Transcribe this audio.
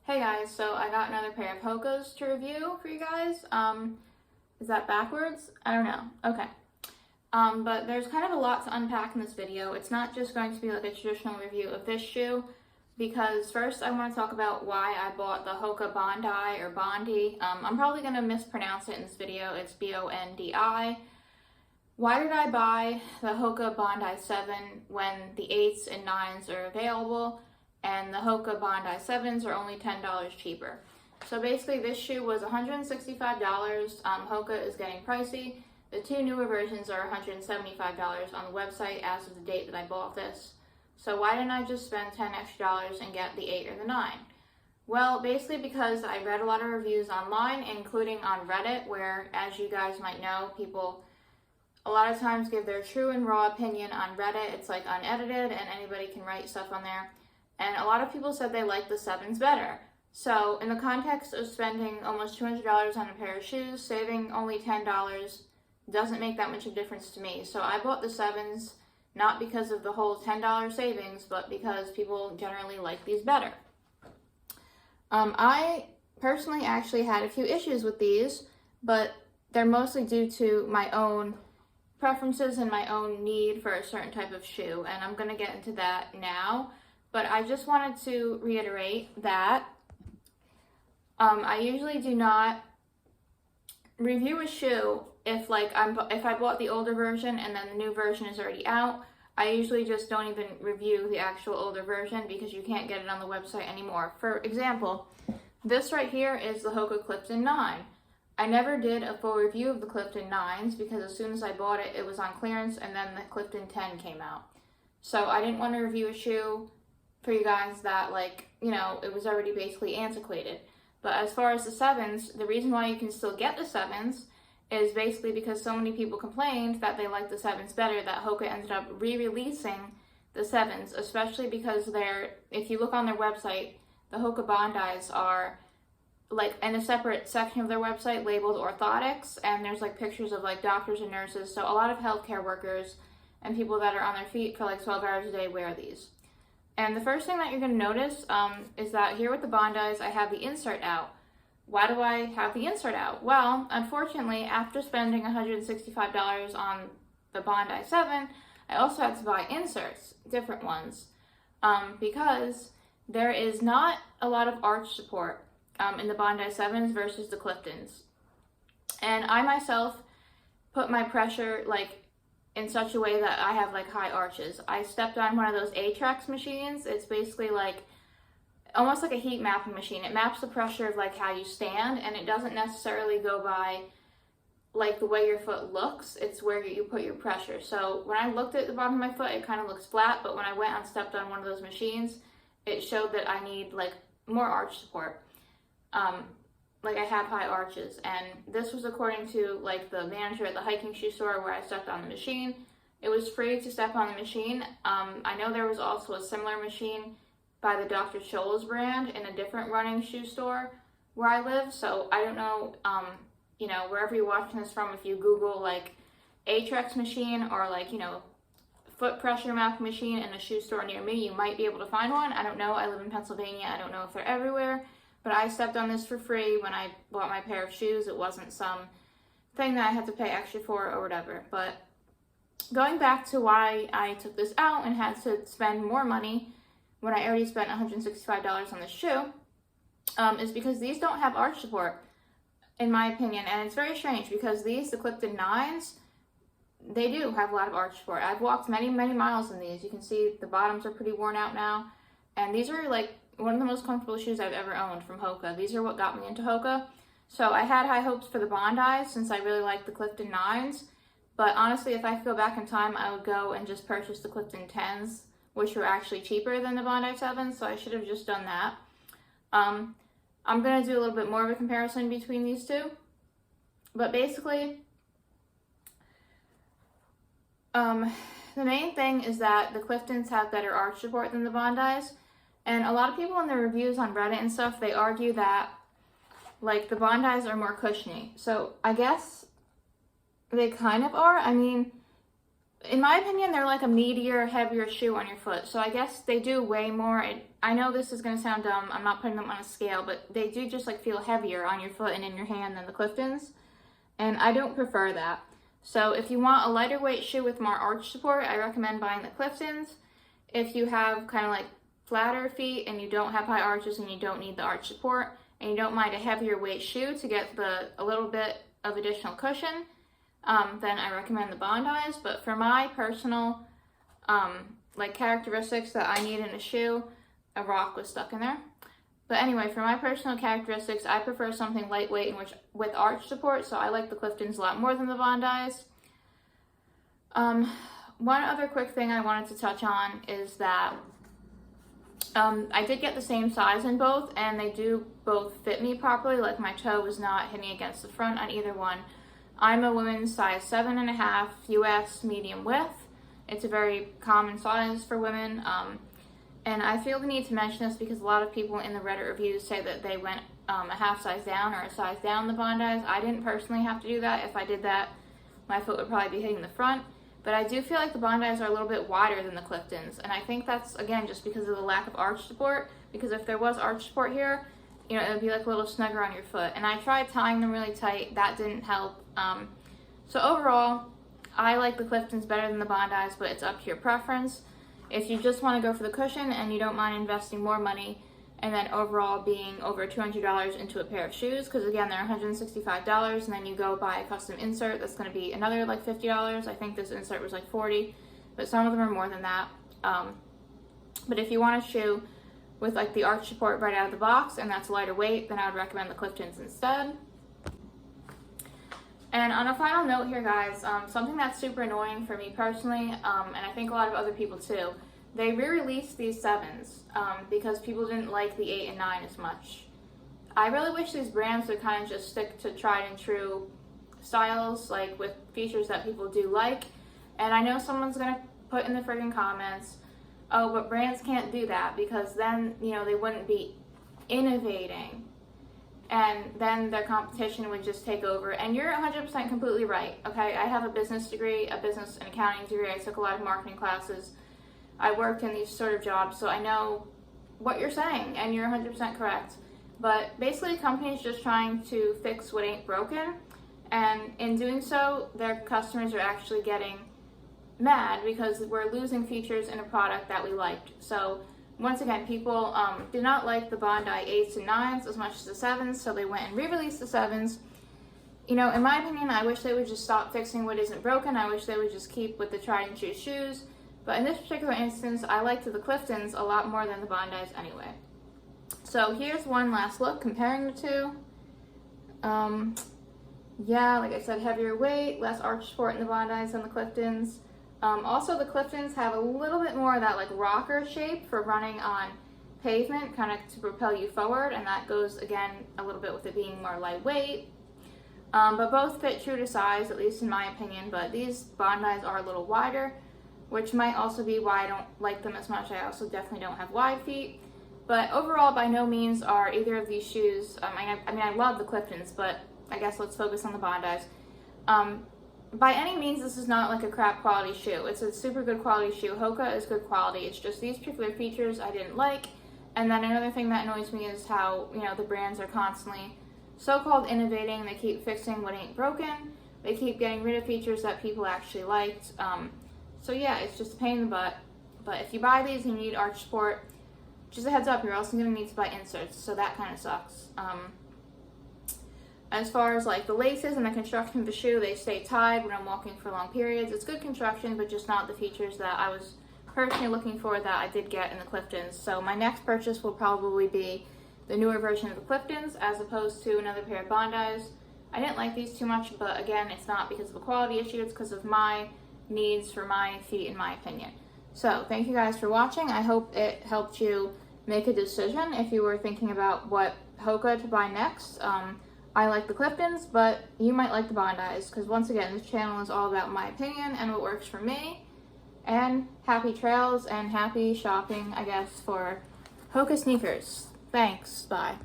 Hey guys, so I got another pair of Hokas to review for you guys. Is that backwards? I don't know. Okay. But there's kind of a lot to unpack in this video. It's not just going to be like a traditional review of this shoe, because first I want to talk about why I bought the Hoka Bondi or Bondi. I'm probably going to mispronounce it in this video. It's B-O-N-D-I. Why did I buy the Hoka Bondi 7 when the 8s and 9s are available? And the Hoka Bondi 7s are only $10 cheaper. So basically this shoe was $165. Hoka is getting pricey. The two newer versions are $175 on the website as of the date that I bought this. So why didn't I just spend $10 extra and get the 8 or the 9? Well, basically because I read a lot of reviews online, including on Reddit, where, as you guys might know, people a lot of times give their true and raw opinion on Reddit. It's like unedited and anybody can write stuff on there. And a lot of people said they liked the 7s better. So in the context of spending almost $200 on a pair of shoes, saving only $10 doesn't make that much of a difference to me. So I bought the 7s not because of the whole $10 savings, but because people generally like these better. I personally actually had a few issues with these, but they're mostly due to my own preferences and my own need for a certain type of shoe. And I'm going to get into that now. But I just wanted to reiterate that I usually do not review a shoe if I bought the older version and then the new version is already out. I usually just don't even review the actual older version because you can't get it on the website anymore. For example, this right here is the Hoka Clifton 9. I never did a full review of the Clifton 9s because as soon as I bought it, it was on clearance and then the Clifton 10 came out. So I didn't want to review a shoe for you guys that, it was already basically antiquated. But as far as the 7s, the reason why you can still get the 7s is basically because so many people complained that they liked the 7s better that Hoka ended up re-releasing the 7s, especially because if you look on their website, the Hoka Bondis are in a separate section of their website labeled orthotics, and there's pictures of doctors and nurses, so a lot of healthcare workers and people that are on their feet for 12 hours a day wear these. And the first thing that you're going to notice is that here with the Bondis, I have the insert out. Why do I have the insert out? Well, unfortunately, after spending $165 on the Bondi 7, I also had to buy inserts, different ones, because there is not a lot of arch support in the Bondi 7s versus the Cliftons. And I myself put my pressure in such a way that I have high arches. I stepped on one of those Atrax machines. It's basically almost like a heat mapping machine. It maps the pressure of how you stand, and it doesn't necessarily go by the way your foot looks. It's where you put your pressure. So when I looked at the bottom of my foot, it kind of looks flat, but when I went and stepped on one of those machines, it showed that I need more arch support. I have high arches, and this was according to the manager at the hiking shoe store where I stepped on the machine. It was free to step on the machine. I know there was also a similar machine by the Dr. Scholl's brand in a different running shoe store where I live, so I don't know, wherever you're watching this from, if you Google Atrax machine or foot pressure map machine in a shoe store near me, you might be able to find one. I don't know. I live in Pennsylvania. I don't know if they're everywhere. But I stepped on this for free when I bought my pair of shoes. It wasn't some thing that I had to pay extra for or whatever. But going back to why I took this out and had to spend more money when I already spent $165 on this shoe, is because these don't have arch support, in my opinion. And it's very strange because the Clifton 9s, they do have a lot of arch support. I've walked many, many miles in these. You can see the bottoms are pretty worn out now. And these are one of the most comfortable shoes I've ever owned from Hoka. These are what got me into Hoka. So I had high hopes for the Bondis since I really liked the Clifton 9s. But honestly, if I could go back in time, I would go and just purchase the Clifton 10s, which were actually cheaper than the Bondi 7s, so I should have just done that. I'm going to do a little bit more of a comparison between these two. But basically, the main thing is that the Cliftons have better arch support than the Bondis. And a lot of people in the reviews on Reddit and stuff, they argue that, the Bondis are more cushiony. So I guess they kind of are. I mean, in my opinion, they're a meatier, heavier shoe on your foot. So I guess they do weigh more. I know this is going to sound dumb, I'm not putting them on a scale, but they do just like feel heavier on your foot and in your hand than the Cliftons, and I don't prefer that. So if you want a lighter weight shoe with more arch support, I recommend buying the Cliftons. If you have kind of like flatter feet and you don't have high arches and you don't need the arch support and you don't mind a heavier weight shoe to get a little bit of additional cushion, then I recommend the Bondis. But for my personal like characteristics that I need in a shoe, a rock was stuck in there. But anyway, for my personal characteristics, I prefer something lightweight and with arch support, so I like the Cliftons a lot more than the Bondis. One other quick thing I wanted to touch on is that I did get the same size in both, and they do both fit me properly. Like, my toe was not hitting against the front on either one. I'm a women's size 7.5 US medium width. It's a very common size for women. And I feel the need to mention this because a lot of people in the Reddit reviews say that they went a half size down or a size down the Bondis. I didn't personally have to do that. If I did that, my foot would probably be hitting the front. But I do feel like the Bondis are a little bit wider than the Cliftons. And I think that's, again, just because of the lack of arch support. Because if there was arch support here, you know, it would be like a little snugger on your foot. And I tried tying them really tight. That didn't help. So overall, I like the Cliftons better than the Bondis, but it's up to your preference. If you just want to go for the cushion and you don't mind investing more money and then overall being over $200 into a pair of shoes, because again, they're $165, and then you go buy a custom insert, that's going to be another like $50. I think this insert was like $40, but some of them are more than that. But if you want a shoe with like the arch support right out of the box and that's lighter weight, then I would recommend the Cliftons instead. And on a final note here, guys, something that's super annoying for me personally, and I think a lot of other people too, they re-released these 7s because people didn't like the 8 and 9 as much. I really wish these brands would kind of just stick to tried and true styles, like with features that people do like. And I know someone's going to put in the friggin' comments, oh, but brands can't do that because then, you know, they wouldn't be innovating. And then their competition would just take over. And you're 100% completely right, okay? I have a business degree, a business and accounting degree. I took a lot of marketing classes. I worked in these sort of jobs, so I know what you're saying, and you're 100% correct. But basically, companies just trying to fix what ain't broken. And in doing so, their customers are actually getting mad because we're losing features in a product that we liked. So once again, people did not like the Bondi 8s and 9s as much as the 7s, so they went and re-released the 7s. You know, in my opinion, I wish they would just stop fixing what isn't broken. I wish they would just keep with the tried and true shoes. But in this particular instance, I liked the Cliftons a lot more than the Bondis anyway. So here's one last look comparing the two. Yeah, like I said, heavier weight, less arch support in the Bondis than the Cliftons. Also, the Cliftons have a little bit more of that like rocker shape for running on pavement, kind of to propel you forward, and that goes again a little bit with it being more lightweight. But both fit true to size, at least in my opinion. But these Bondis are a little wider, which might also be why I don't like them as much. I also definitely don't have wide feet. But overall, by no means are either of these shoes. I mean, I love the Cliftons, but I guess let's focus on the Bondis. By any means, this is not like a crap quality shoe. It's a super good quality shoe. Hoka is good quality. It's just these particular features I didn't like. And then another thing that annoys me is how, you know, the brands are constantly so-called innovating. They keep fixing what ain't broken. They keep getting rid of features that people actually liked. So yeah, it's just a pain in the butt. But if you buy these and you need arch support, just a heads up, you're also going to need to buy inserts. So that kind of sucks. As far as like the laces and the construction of the shoe, they stay tied when I'm walking for long periods. It's good construction, but just not the features that I was personally looking for that I did get in the Cliftons. So my next purchase will probably be the newer version of the Cliftons as opposed to another pair of Bondis. I didn't like these too much, but again, it's not because of a quality issue. It's because of my needs for my feet, in my opinion. So thank you guys for watching. I hope it helped you make a decision if you were thinking about what Hoka to buy next. I like the Cliftons, but you might like the Bondis, because once again, this channel is all about my opinion and what works for me. And happy trails and happy shopping, I guess, for Hoka sneakers. Thanks. Bye.